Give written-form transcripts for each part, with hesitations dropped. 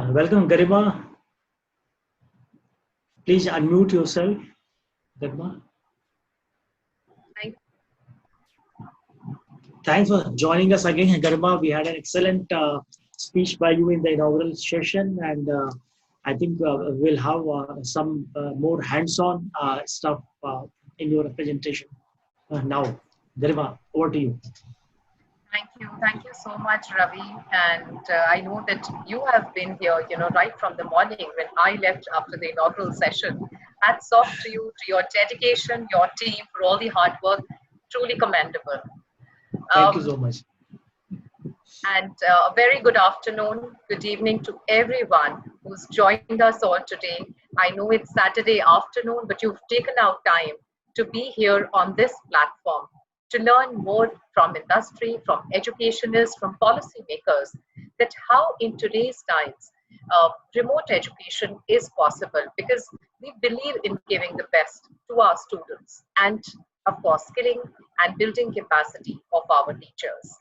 Welcome, Garima. Please unmute yourself, Garima. Thanks for joining us again, Garima. We had an excellent speech by you in the inaugural session, and I think we'll have some more hands-on stuff in your presentation now. Garima, over to you. Thank you so much, Ravi. And I know that you have been here, right from the morning when I left after the inaugural session. Hats off to you, to your dedication, your team, for all the hard work. Truly commendable. Thank you so much. And a very good afternoon, good evening to everyone who's joined us all today. I know it's Saturday afternoon, but you've taken out time to be here on this platform to learn more from industry, from educationists, from policymakers, that how in today's times, remote education is possible, because we believe in giving the best to our students and, of course, skilling and building capacity of our teachers.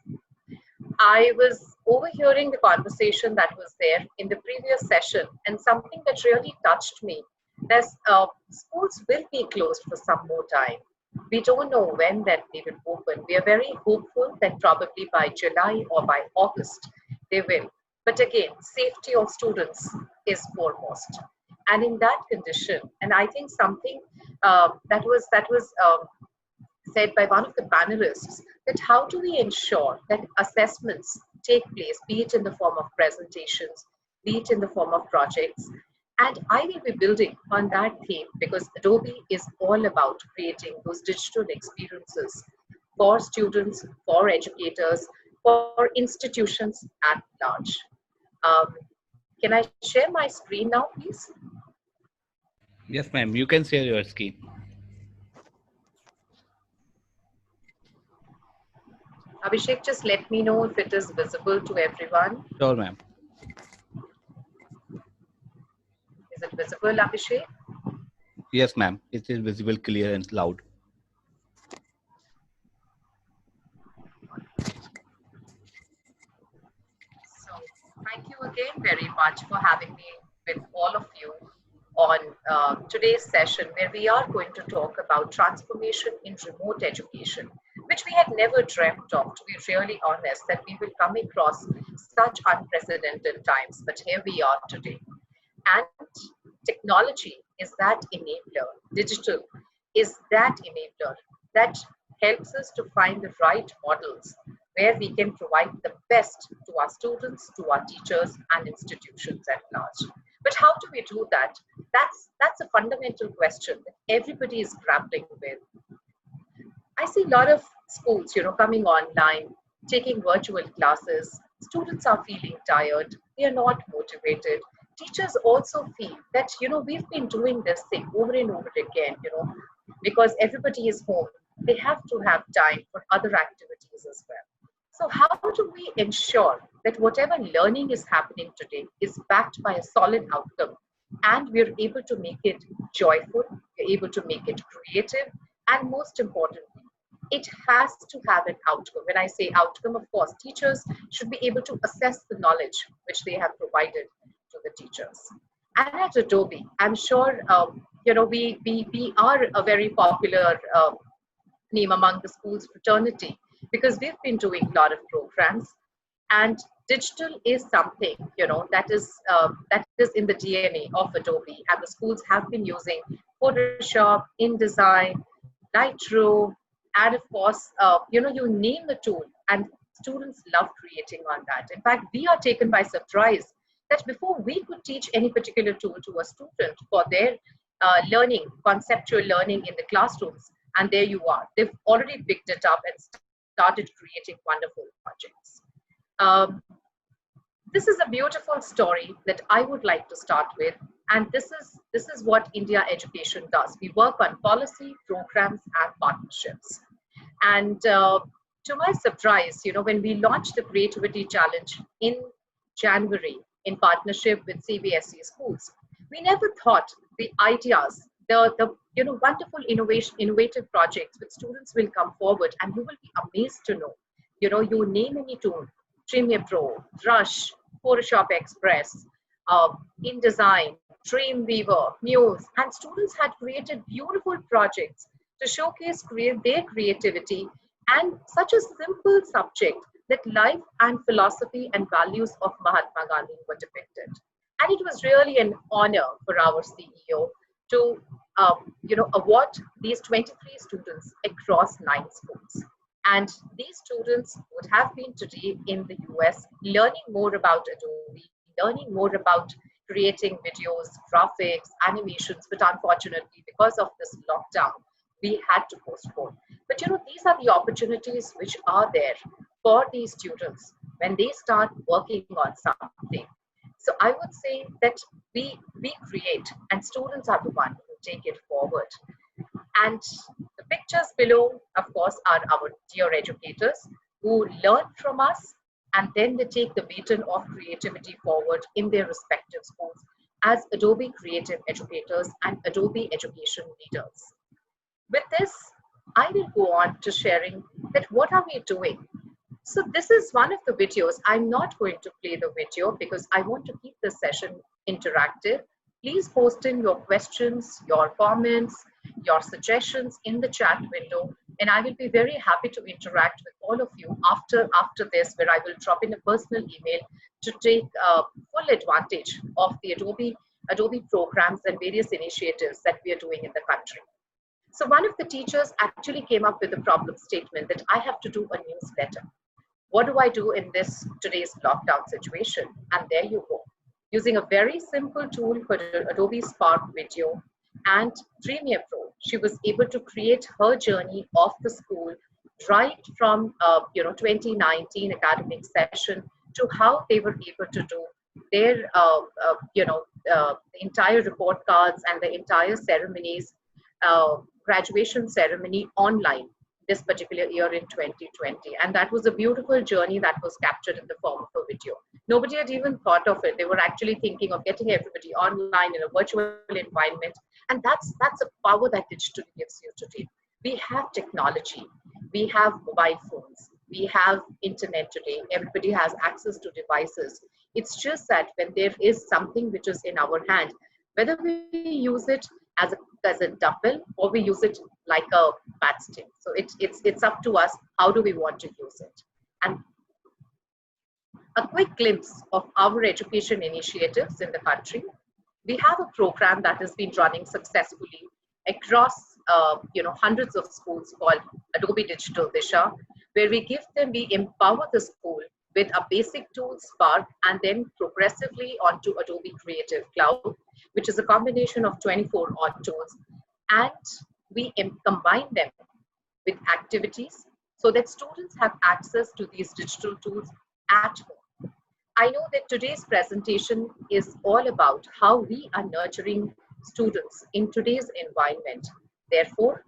I was overhearing the conversation that was there in the previous session, and something that really touched me. Schools will be closed for some more time. We don't know when that they will open. We are very hopeful that probably by July or by August they will. But again, safety of students is foremost. And in that condition, and I think something that was said by one of the panelists, that how do we ensure that assessments take place, be it in the form of presentations, be it in the form of projects. And I will be building on that theme, because Adobe is all about creating those digital experiences for students, for educators, for institutions at large. Can I share my screen now, please? Yes, ma'am. You can share your screen. Abhishek, just let me know if it is visible to everyone. Sure, ma'am. Is it visible, Abhishek? Yes, ma'am. It is visible, clear and loud. So thank you again very much for having me with all of you on today's session, where we are going to talk about transformation in remote education, which we had never dreamt of, to be really honest, that we will come across such unprecedented times. But here we are today. And technology is that enabler. Digital is that enabler that helps us to find the right models where we can provide the best to our students, to our teachers and institutions at large. But how do we do that? That's a fundamental question that everybody is grappling with. I see a lot of schools, coming online, taking virtual classes. Students are feeling tired. They are not motivated. Teachers also feel that, we've been doing this thing over and over again, because everybody is home. They have to have time for other activities as well. So how do we ensure that whatever learning is happening today is backed by a solid outcome, and we're able to make it joyful, we're able to make it creative, and most importantly, it has to have an outcome. When I say outcome, of course, teachers should be able to assess the knowledge which they have provided to the teachers. And at Adobe, I'm sure, we are a very popular name among the school's fraternity, because we've been doing a lot of programs, and digital is something, that is in the DNA of Adobe, and the schools have been using Photoshop, InDesign, Lightroom, and of course, you name the tool, and students love creating on that. In fact, we are taken by surprise that before we could teach any particular tool to a student for their learning, conceptual learning in the classrooms, and there you are. They've already picked it up and started creating wonderful projects. This is a beautiful story that I would like to start with, and this is what India Education does. We work on policy, programs, and partnerships. And to my surprise, when we launched the Creativity Challenge in January in partnership with CBSE schools, we never thought the ideas, the wonderful innovative projects with students will come forward, and you will be amazed to know, you name any tool, Premiere Pro, Rush, Photoshop Express, InDesign, Dreamweaver, Muse, and students had created beautiful projects to showcase their creativity and such a simple subject that life and philosophy and values of Mahatma Gandhi were depicted. And it was really an honor for our CEO to award these 23 students across 9 schools. And these students would have been today in the US learning more about Adobe, learning more about creating videos, graphics, animations, but unfortunately, because of this lockdown, we had to postpone. But these are the opportunities which are there for these students when they start working on something. So I would say that we create, and students are the one who take it forward. And the pictures below, of course, are our dear educators who learn from us, and then they take the baton of creativity forward in their respective schools as Adobe creative educators and Adobe education leaders. With this, I will go on to sharing that what are we doing. So this is one of the videos. I'm not going to play the video because I want to keep the session interactive. Please post in your questions, your comments, your suggestions in the chat window, and I will be very happy to interact with all of you after this, where I will drop in a personal email to take full advantage of the Adobe programs and various initiatives that we are doing in the country. So one of the teachers actually came up with a problem statement that I have to do a newsletter. What do I do in today's lockdown situation? And there you go. Using a very simple tool for Adobe Spark Video and Premiere Pro, she was able to create her journey of the school right from 2019 academic session to how they were able to do their the entire report cards and the entire ceremonies, graduation ceremony online this particular year in 2020. And that was a beautiful journey that was captured in the form of a video. Nobody had even thought of it. They were actually thinking of getting everybody online in a virtual environment. And that's a power that digital gives you today. We have technology. We have mobile phones. We have internet today. Everybody has access to devices. It's just that when there is something which is in our hand, whether we use it as a dumbbell or we use it like a bat stick. So it's up to us. How do we want to use it? And a quick glimpse of our education initiatives in the country. We have a program that has been running successfully across hundreds of schools called Adobe Digital Disha, where we empower the school with a basic tool, Spark, and then progressively onto Adobe Creative Cloud, which is a combination of 24 odd tools. And we combine them with activities so that students have access to these digital tools at home. I know that today's presentation is all about how we are nurturing students in today's environment. Therefore,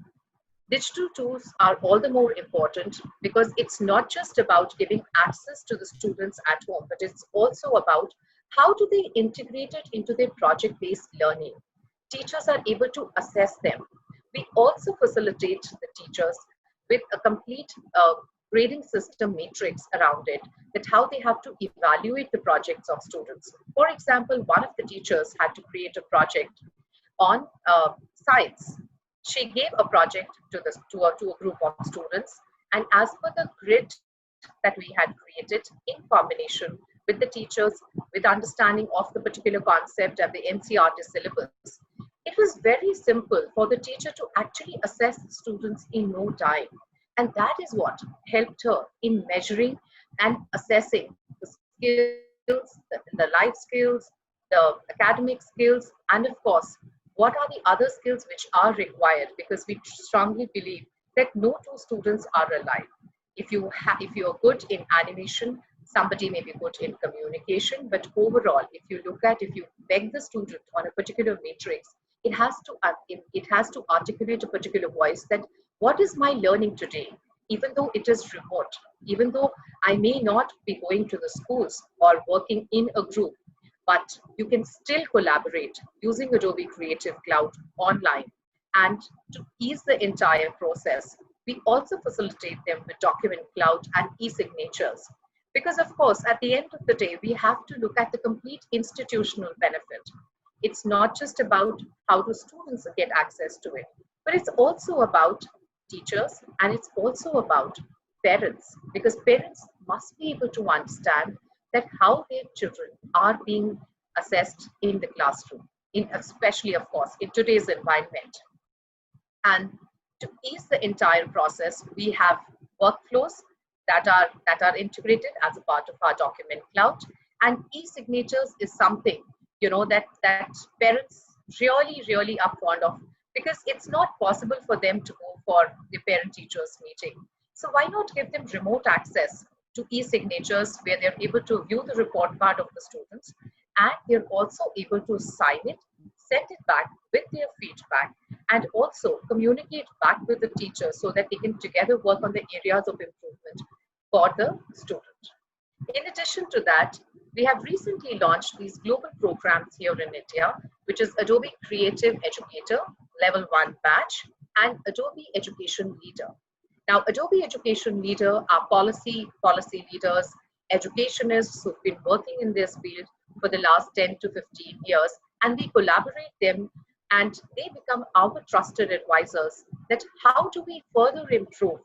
digital tools are all the more important because it's not just about giving access to the students at home, but it's also about how do they integrate it into their project-based learning. Teachers are able to assess them. We also facilitate the teachers with a complete grading system matrix around it, that how they have to evaluate the projects of students. For example, one of the teachers had to create a project on science. She gave a project to a group of students, and as per the grid that we had created in combination with the teachers, with understanding of the particular concept and the NCERT syllabus, it was very simple for the teacher to actually assess the students in no time. And that is what helped her in measuring and assessing the skills, the life skills, the academic skills, and of course, what are the other skills which are required, because we strongly believe that no two students are alike. If you are good in animation, somebody may be good in communication, but overall, if you beg the student on a particular matrix, it has to articulate a particular voice that what is my learning today, even though it is remote, even though I may not be going to the schools or working in a group, but you can still collaborate using Adobe Creative Cloud online. And to ease the entire process, we also facilitate them with Document Cloud and e-signatures. Because of course, at the end of the day, we have to look at the complete institutional benefit. It's not just about how do students get access to it, but it's also about teachers, and it's also about parents, because parents must be able to understand that how their children are being assessed in the classroom, especially of course in today's environment. And to ease the entire process, we have workflows that are integrated as a part of our document cloud. And e-signatures is something, that parents really are fond of, because it's not possible for them to go for the parent teachers meeting. So why not give them remote access to e-signatures, where they're able to view the report card of the students, and they're also able to sign it, send it back with their feedback, and also communicate back with the teacher so that they can together work on the areas of improvement for the student. In addition to that, we have recently launched these global programs here in India, which is Adobe Creative Educator Level 1 Batch and Adobe Education Leader. Now, Adobe Education Leader are policy leaders, educationists who've been working in this field for the last 10 to 15 years, and we collaborate them and they become our trusted advisors that how do we further improve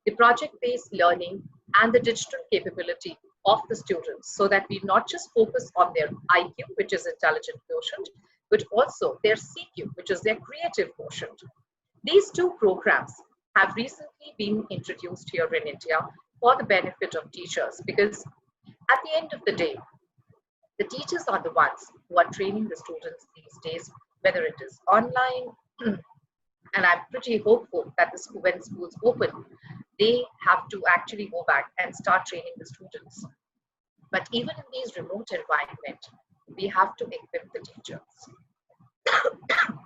the project-based learning and the digital capability of the students, so that we not just focus on their IQ, which is intelligent quotient, but also their CQ, which is their creative quotient. These two programs have recently been introduced here in India for the benefit of teachers, because at the end of the day, the teachers are the ones who are training the students these days, whether it is online, and I'm pretty hopeful that when schools open, they have to actually go back and start training the students. But even in these remote environments, we have to equip the teachers.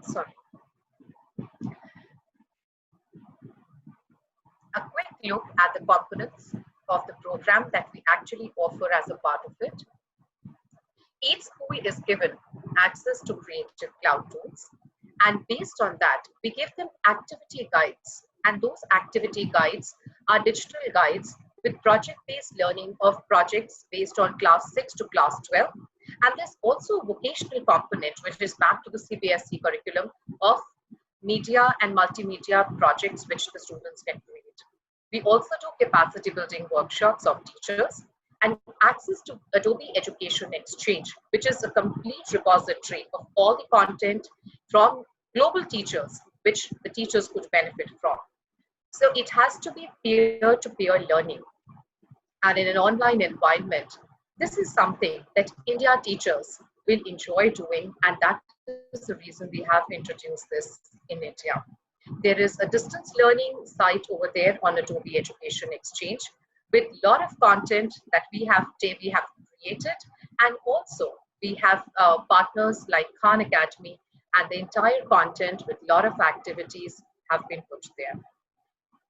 Sorry. A quick look at the components of the program that we actually offer as a part of it. Each school is given access to Creative Cloud tools, and based on that, we give them activity guides, and those activity guides are digital guides with project-based learning of projects based on class 6 to class 12. And there's also a vocational component, which is back to the CBSE curriculum of media and multimedia projects, which the students can create. We also do capacity building workshops of teachers and access to Adobe Education Exchange, which is a complete repository of all the content from global teachers, which the teachers could benefit from. So it has to be peer-to-peer learning. And in an online environment, this is something that India teachers will enjoy doing, and that is the reason we have introduced this in India. There is a distance learning site over there on Adobe Education Exchange with a lot of content that we have created, and also we have partners like Khan Academy, and the entire content with a lot of activities have been put there.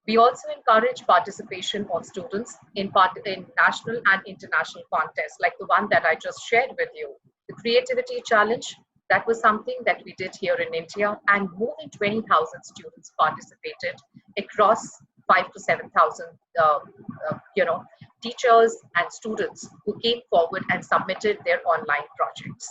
We also encourage participation of students in national and international contests, like the one that I just shared with you. The Creativity Challenge, that was something that we did here in India, and more than 20,000 students participated across 5,000 to 7,000 teachers and students who came forward and submitted their online projects.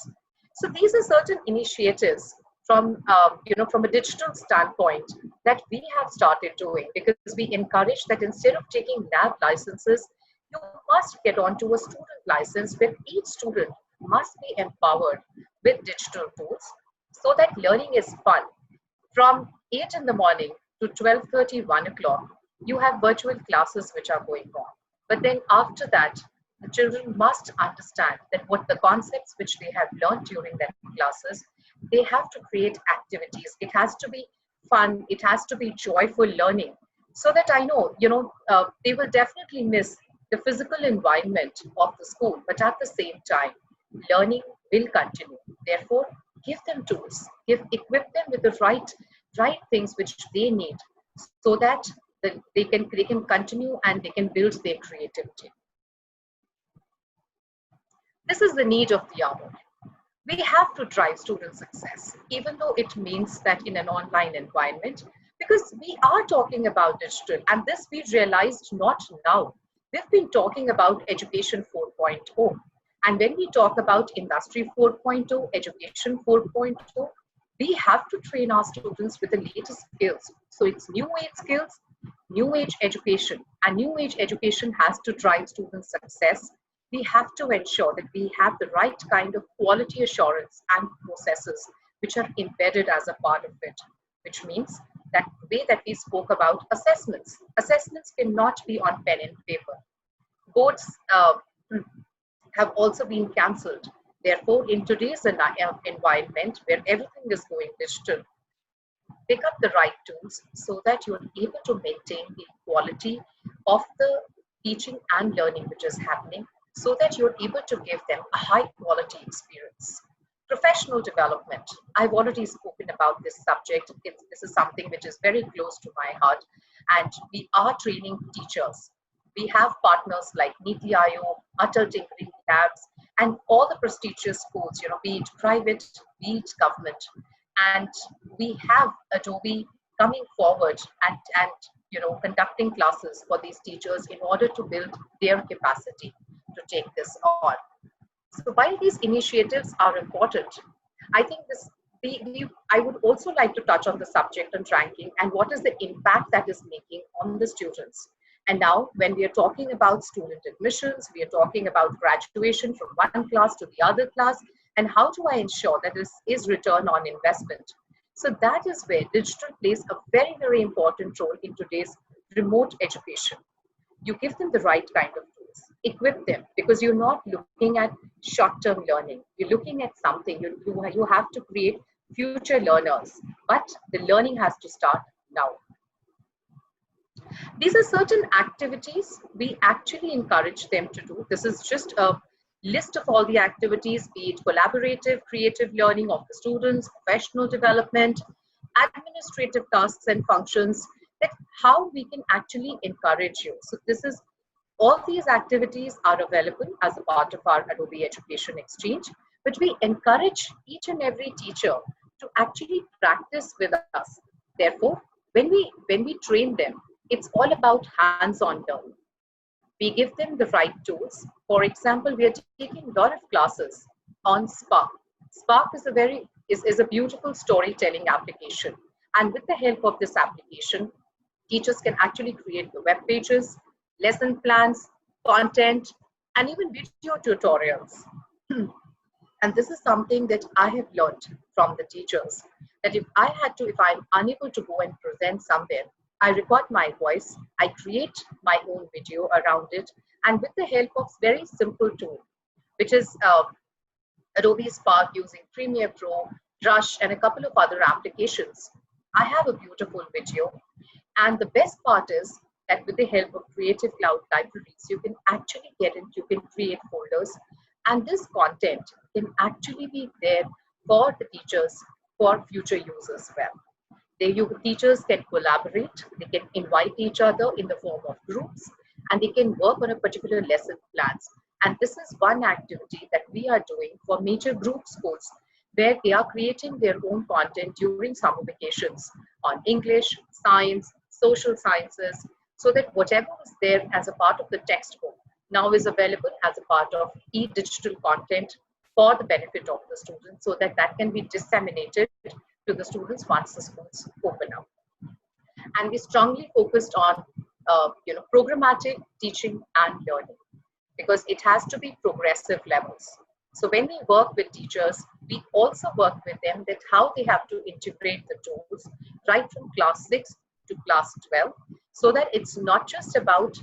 So these are certain initiatives from a digital standpoint that we have started doing, because we encourage that instead of taking lab licenses, you must get onto a student license where each student must be empowered with digital tools so that learning is fun. From 8 in the morning to 12:30, 1 o'clock, you have virtual classes which are going on. But then after that, the children must understand that what the concepts which they have learned during their classes, they have to create activities. It has to be fun. It has to be joyful learning, so that I know, they will definitely miss the physical environment of the school, but at the same time, learning will continue. Therefore, give them tools, equip them with the right things which they need, so that they can continue and they can build their creativity. This is the need of the hour. We have to drive student success, even though it means that in an online environment, because we are talking about digital, and this we realized not now, We've been talking about Education 4.0. And when we talk about Industry 4.0, Education 4.0, we have to train our students with the latest skills. So it's new age skills, new age education, and new age education has to drive student success. We have to ensure that we have the right kind of quality assurance and processes which are embedded as a part of it, which means that the way that we spoke about assessments. Assessments cannot be on pen and paper. Boards have also been cancelled. Therefore, in today's environment where everything is going digital, pick up the right tools so that you're able to maintain the quality of the teaching and learning which is happening, so that you're able to give them a high quality experience. Professional development. I've already spoken about this subject. This is something which is very close to my heart, and we are training teachers. We have partners like Niti Aayog, Atal Tinkering Labs, and all the prestigious schools, be it private, be it government. And we have Adobe coming forward and conducting classes for these teachers in order to build their capacity to take this on. So while these initiatives are important, I think I would also like to touch on the subject and ranking and what is the impact that is making on the students. And now when we are talking about student admissions, we are talking about graduation from one class to the other class, and how do I ensure that this is return on investment? So that is where digital plays a very, very important role in today's remote education. You give them the right kind of tools, equip them, because you're not looking at short-term learning. You're looking at something, you have to create future learners, but the learning has to start now. These are certain activities we actually encourage them to do. This is just a list of all the activities, be it collaborative, creative learning of the students, professional development, administrative tasks and functions, that how we can actually encourage you. So this is, all these activities are available as a part of our Adobe Education Exchange, but we encourage each and every teacher to actually practice with us. Therefore, when we train them, it's all about hands-on learning. We give them the right tools. For example, we are taking a lot of classes on Spark. Spark is a beautiful storytelling application. And with the help of this application, teachers can actually create the web pages, lesson plans, content, and even video tutorials. And this is something that I have learned from the teachers, that if I'm unable to go and present somewhere, I record my voice, I create my own video around it, and with the help of very simple tool, which is Adobe Spark using Premiere Pro, Rush, and a couple of other applications, I have a beautiful video. And the best part is that with the help of Creative Cloud libraries, you can actually you can create folders, and this content can actually be there for the teachers, for future use as well. Teachers can collaborate, they can invite each other in the form of groups, and they can work on a particular lesson plans. And this is one activity that we are doing for major group schools, where they are creating their own content during summer vacations on English, science, social sciences, so that whatever is there as a part of the textbook now is available as a part of e-digital content for the benefit of the students, so that can be disseminated to the students once the schools open up. And we strongly focused on programmatic teaching and learning, because it has to be progressive levels. So when we work with teachers, we also work with them that how they have to integrate the tools right from class 6 to class 12, so that it's not just about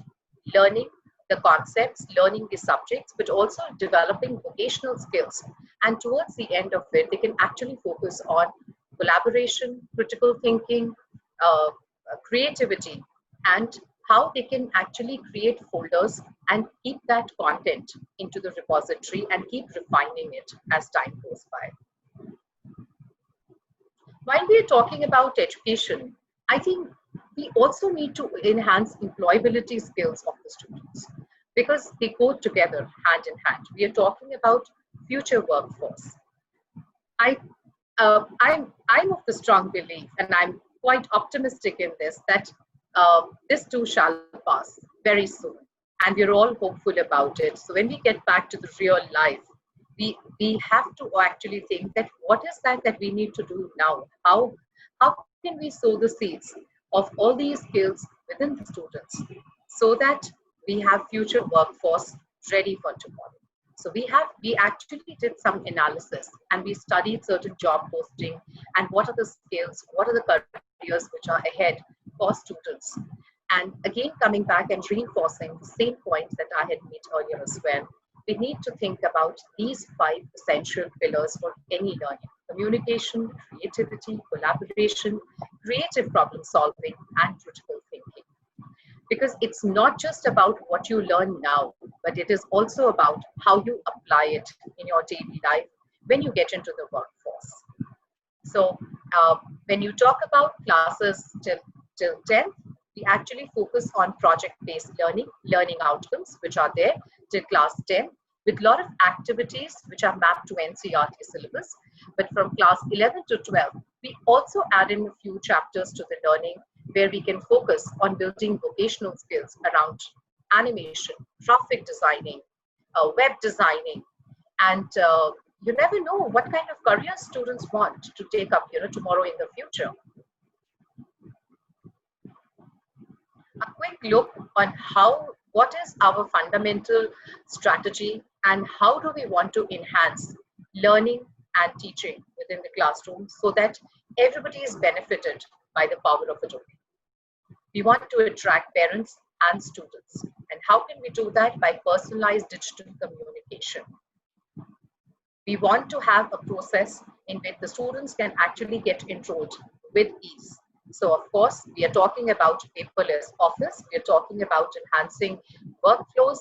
learning the concepts, learning the subjects, but also developing vocational skills. And towards the end of it, they can actually focus on collaboration, critical thinking, creativity, and how they can actually create folders and keep that content into the repository and keep refining it as time goes by. While we are talking about education, I think we also need to enhance employability skills of the students, because they go together hand in hand. We are talking about future workforce. I'm of the strong belief, and I'm quite optimistic in this, that this too shall pass very soon. and we're all hopeful about it. So when we get back to the real life, we have to actually think that what is that we need to do now? How can we sow the seeds of all these skills within the students so that we have future workforce ready for tomorrow? So we actually did some analysis and we studied certain job posting and what are the skills, what are the careers which are ahead for students. And again, coming back and reinforcing the same points that I had made earlier as well, we need to think about these 5 essential pillars for any learning: communication, creativity, collaboration, creative problem solving, and critical thinking. Because it's not just about what you learn now, but it is also about how you apply it in your daily life when you get into the workforce. So when you talk about classes till 10th, we actually focus on project-based learning outcomes, which are there till class 10, with a lot of activities which are mapped to NCERT syllabus. But from class 11 to 12, we also add in a few chapters to the learning where we can focus on building vocational skills around animation, graphic designing, web designing, and you never know what kind of career students want to take up, tomorrow in the future. A quick look on what is our fundamental strategy and how do we want to enhance learning and teaching within the classroom so that everybody is benefited by the power of Adobe. We want to attract parents and students. And how can we do that? By personalized digital communication. We want to have a process in which the students can actually get enrolled with ease. So of course, we are talking about paperless office. We are talking about enhancing workflows,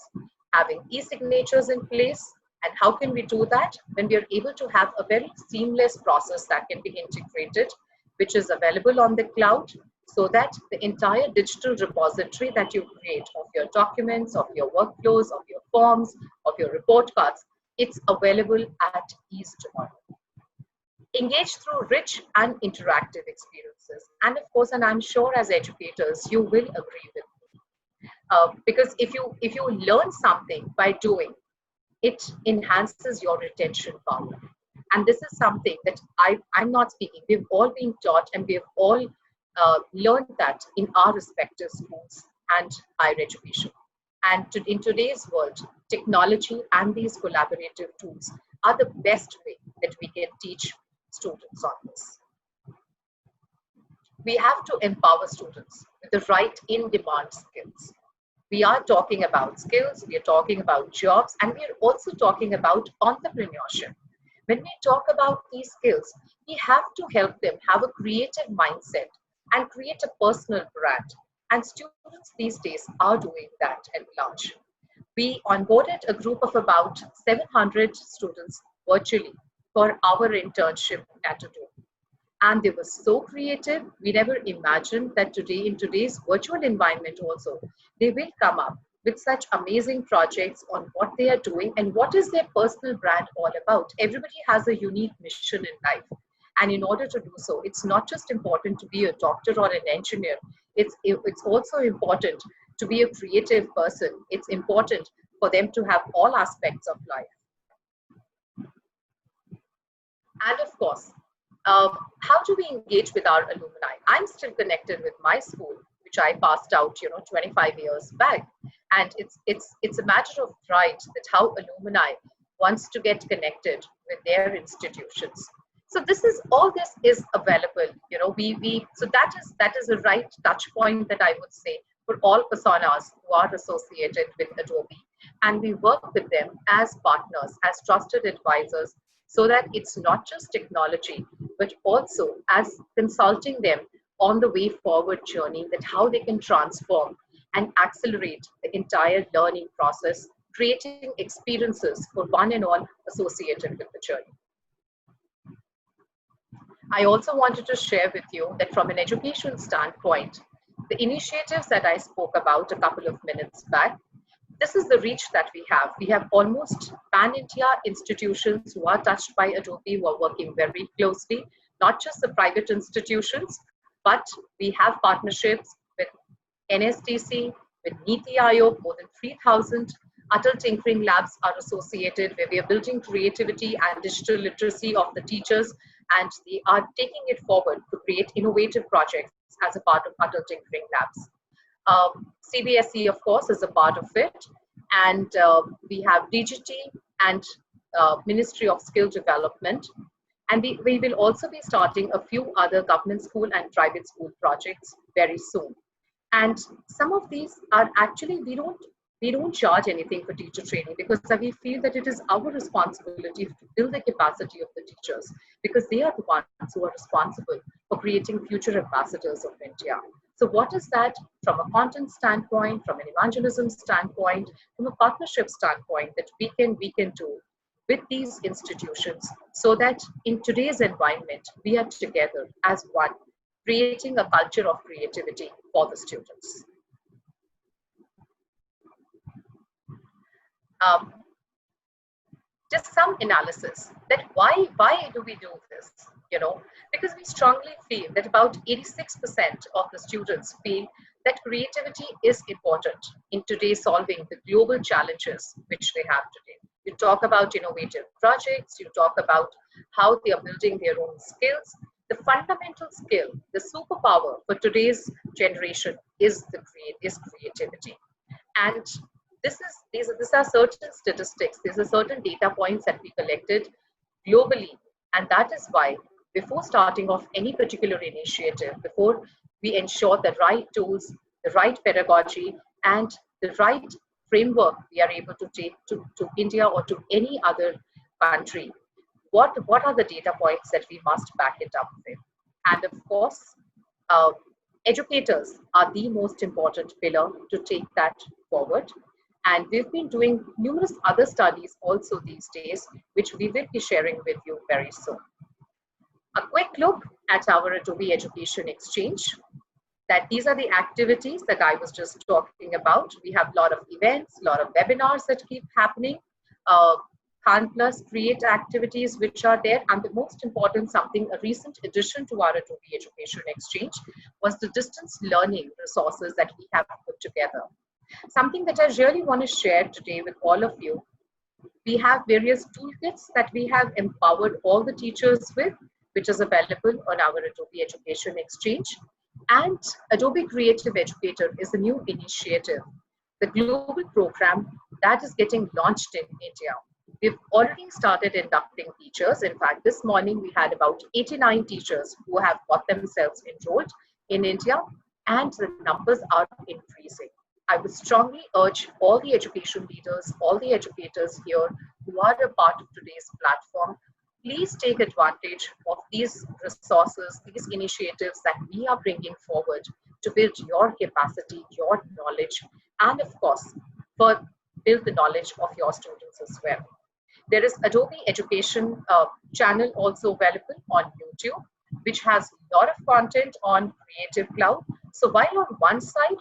having e-signatures in place. And how can we do that? When we are able to have a very seamless process that can be integrated, which is available on the cloud, so that the entire digital repository that you create of your documents, of your workflows, of your forms, of your report cards, it's available at ease tomorrow. Engage through rich and interactive experiences. And of course, and I'm sure as educators, you will agree with me. Because if you learn something by doing, it enhances your retention power. And this is something that I'm not speaking. We've all been taught and we've all learned that in our respective schools and higher education. And in today's world, technology and these collaborative tools are the best way that we can teach students on this. We have to empower students with the right in-demand skills. We are talking about skills, we are talking about jobs, and we are also talking about entrepreneurship. When we talk about these skills, we have to help them have a creative mindset and create a personal brand. And students these days are doing that at large. We onboarded a group of about 700 students virtually for our internship at Adobe. And they were so creative, we never imagined that today, in today's virtual environment also, they will come up with such amazing projects on what they are doing and what is their personal brand all about. Everybody has a unique mission in life. And in order to do so, it's not just important to be a doctor or an engineer. It's also important to be a creative person. It's important for them to have all aspects of life. And of course, how do we engage with our alumni? I'm still connected with my school, which I passed out, 25 years back. And it's a matter of pride that how alumni wants to get connected with their institutions. So this is available, so that is a right touch point that I would say for all personas who are associated with Adobe. And we work with them as partners, as trusted advisors, so that it's not just technology, but also as consulting them on the way forward journey, that how they can transform and accelerate the entire learning process, creating experiences for one and all associated with the journey. I also wanted to share with you that from an education standpoint, the initiatives that I spoke about a couple of minutes back, this is the reach that we have. We have almost pan-India institutions who are touched by Adobe, who are working very closely, not just the private institutions, but we have partnerships with NSTC, With Niti Aayog, more than 3,000 Atal Tinkering Labs are associated, where we are building creativity and digital literacy of the teachers, and they are taking it forward to create innovative projects as a part of Atal Tinkering Labs. CBSE, of course, is a part of it, and we have DGT and Ministry of Skill Development, and we will also be starting a few other government school and private school projects very soon. And some of these are actually, we don't charge anything for teacher training, because we feel that it is our responsibility to build the capacity of the teachers, because they are the ones who are responsible for creating future ambassadors of India. So what is that from a content standpoint, from an evangelism standpoint, from a partnership standpoint, that we can do with these institutions, so that in today's environment, we are together as one, creating a culture of creativity for the students. Just some analysis that why do we do this? Because we strongly feel that about 86% of the students feel that creativity is important in today's solving the global challenges which they have today. You talk about innovative projects, you talk about how they are building their own skills. The fundamental skill, the superpower for today's generation is creativity. And these are certain statistics, these are certain data points that we collected globally. And that is why, before starting off any particular initiative, before we ensure the right tools, the right pedagogy, and the right framework we are able to take to India or to any other country, what are the data points that we must back it up with? And of course, educators are the most important pillar to take that forward. And we've been doing numerous other studies also these days, which we will be sharing with you very soon. A quick look at our Adobe Education Exchange, that these are the activities that I was just talking about. We have a lot of events, a lot of webinars that keep happening, Khan Plus Create activities which are there, and the most important something, a recent addition to our Adobe Education Exchange was the distance learning resources that we have put together. Something that I really want to share today with all of you. We have various toolkits that we have empowered all the teachers with, which is available on our Adobe Education Exchange. And Adobe Creative Educator is a new initiative, the global program that is getting launched in India. We've already started inducting teachers. In fact, this morning we had about 89 teachers who have got themselves enrolled in India, and the numbers are increasing. I would strongly urge all the education leaders, all the educators here who are a part of today's platform, please take advantage of these resources, these initiatives that we are bringing forward to build your capacity, your knowledge, and of course, for build the knowledge of your students as well. There is Adobe Education channel also available on YouTube, which has a lot of content on Creative Cloud. So while on one side,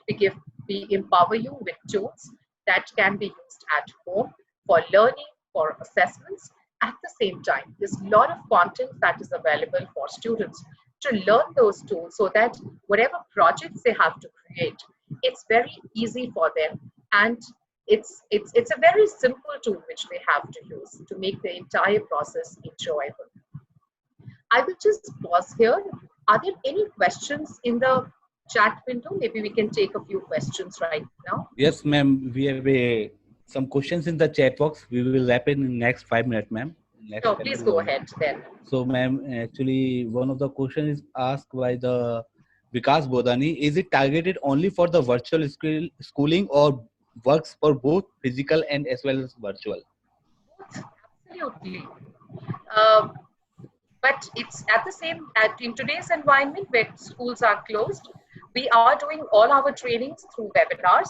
we empower you with tools that can be used at home for learning, for assessments. At the same time, there's a lot of content that is available for students to learn those tools, so that whatever projects they have to create, it's very easy for them, and it's a very simple tool which they have to use to make the entire process enjoyable. I will just pause here. Are there any questions in the chat window? Maybe we can take a few questions right now. Yes, ma'am. We have some questions in the chat box. We will wrap it in the next 5 minutes, ma'am. So please go ahead then. So, ma'am, actually, one of the questions is asked by the Vikas Bodani. Is it targeted only for the virtual schooling, or works for both physical and as well as virtual? Absolutely. But it's at the same, in today's environment where schools are closed, we are doing all our trainings through webinars,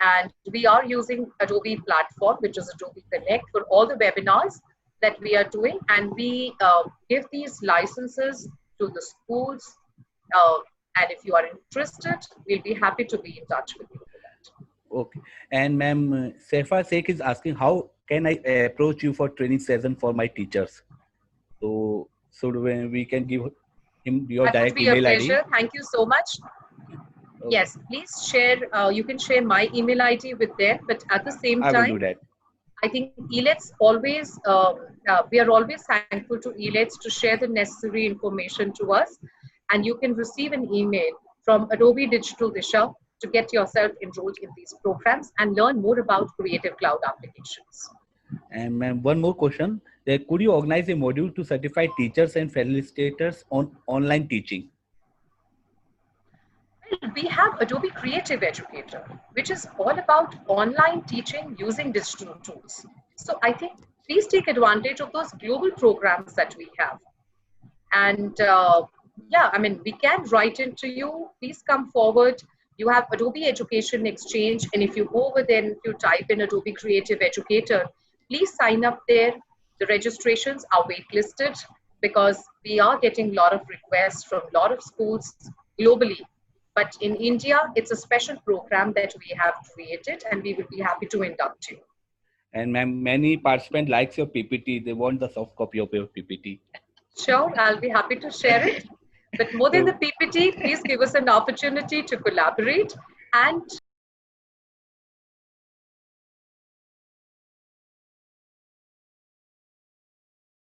and we are using Adobe platform, which is Adobe Connect, for all the webinars that we are doing, and we give these licenses to the schools, and if you are interested, we'll be happy to be in touch with you for that. Okay. And ma'am, Safa Sheikh is asking, how can I approach you for training session for my teachers? So when we can give him your That direct would be a email pleasure. ID. Thank you so much. Yes, please share. You can share my email ID with them, but at the same I will do time, that. I think Elets always, we are always thankful to Elets to share the necessary information to us. And you can receive an email from Adobe Digital Disha to get yourself enrolled in these programs and learn more about Creative Cloud applications. And ma'am, one more question. Could you organize a module to certify teachers and facilitators on online teaching? Well, we have Adobe Creative Educator, which is all about online teaching using digital tools. So I think please take advantage of those global programs that we have. And yeah, I mean, we can write into you. Please come forward. You have Adobe Education Exchange. And if you go over there, if you type in Adobe Creative Educator, please sign up there. The registrations are waitlisted because we are getting a lot of requests from a lot of schools globally. But in India, it's a special program that we have created, and we will be happy to induct you. And ma'am, many participants likes your PPT. They want the soft copy of your PPT. Sure, I'll be happy to share it. But more than the PPT, please give us an opportunity to collaborate and